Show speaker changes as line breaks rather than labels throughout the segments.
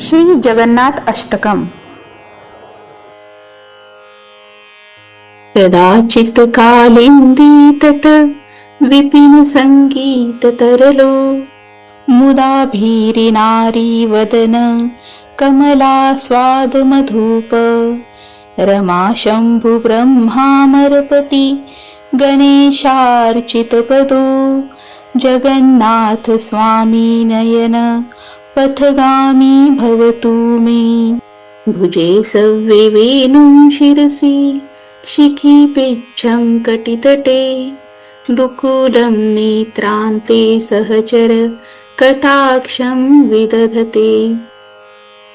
श्री जगन्नाथ अष्टकम्। कदाचित् कालिन्दीतट विपिन संगीत तरलो मुदा भीरी नारी वदन कमला स्वाद मधुप रमा शंभु ब्रह्मामरपति गणेशार्चित पदो जगन्नाथ स्वामी नयन पथगामी भवतु मे। भुजे सव्ये वेणुं शिरसि शिखि पिच्छं कटितटे दुकूलं नेत्रान्ते सहचर कटाक्षं विदधते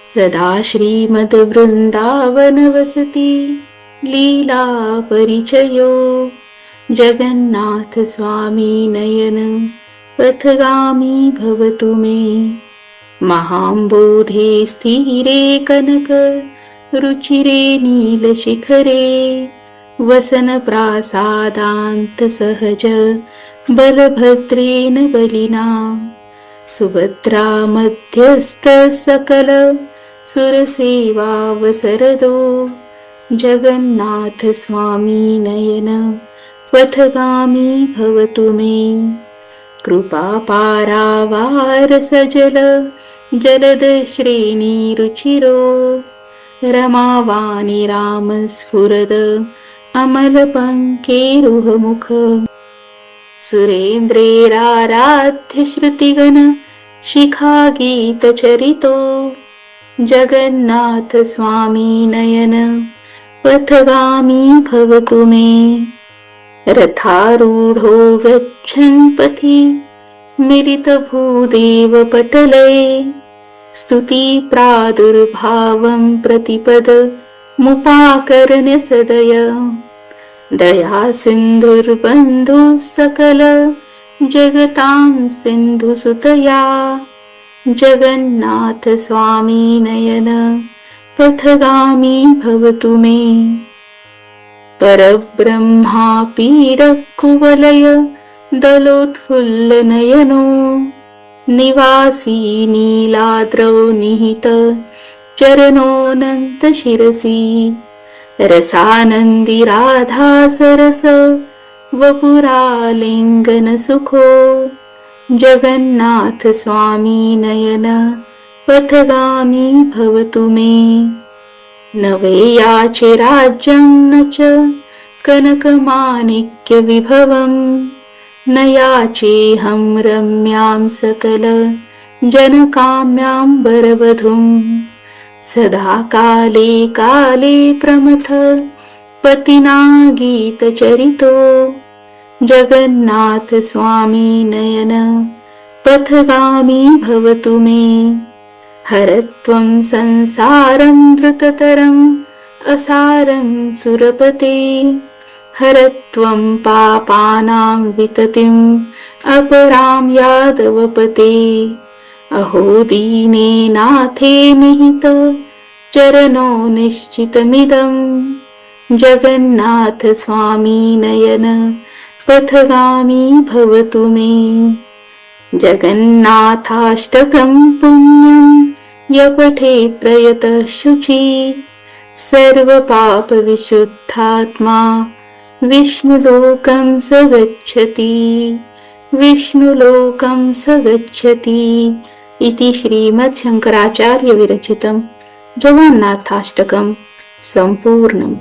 सदा श्रीमद्वृन्दावनवसति लीला परिचयो जगन्नाथ स्वामी नयन पथगामी भवतु मे। महाम्बोधे स्थिरे कनक रुचिरे नीलशिखरे वसन प्रासादान्त सहज बलभद्रेन बलिना सुभद्रा मध्यस्थ सकल सुरसेवावसरदो जगन्नाथ स्वामी नयन पथगामी भवतु मे। कृपा पारावार सजल जलद श्रेणी रुचिरो रमावाणी राम स्फुरद अमल पंकेरुहमुख सुरेंद्रेराराध्य श्रुतिगण शिखा गीत चरितो जगन्नाथ स्वामी नयन पथगामी भवतु मे। रथारूढो गच्छन् पथि मिलित भूदेव पटले स्तुति प्रादुर्भावं प्रतिपद मुपाकर्ण्य सदय दया सिन्धुर्बन्धु सकल जगतां सिन्धुसुतया जगन्नाथ स्वामी नयन पथगामी भवतु मे। परब्रह्मा पीडकुवलय दलोत्फुल्लनयनो निवासी नीलाद्रौ निहित चरणोऽनन्त शिरसि रसानन्दी राधा सरस वपुरालिङ्गन सुखो जगन्नाथ स्वामी नयन पथगामी भवतु मे। न वै याचे राज्यं न च कनकमाणिक्य विभवं न याचेऽहं रम्यां सकल जनकाम्यां वरवधूं सदा काले काले प्रमथ पतिना गीतचरितो जगन्नाथ स्वामी नयन पथगामी भवतु मे। हरत्वं संसारं द्रुततरम् असारं सुरपते हरत्वं पापानां विततिम् अपरां यादवपते अहो दीने नाथे निहित चरणो निश्चितमिदं जगन्नाथ स्वामी नयन पथगामी भवतु मे। जगन्नाथाष्टकं पुण्यं य पठेत् प्रयतः शुचि सर्वपाप विशुद्धात्मा विष्णुलोकं स गच्छति विष्णुलोकं स गच्छति इति श्रीमद् शंकराचार्य विरचितं जगन्नाथाष्टकं संपूर्णम्।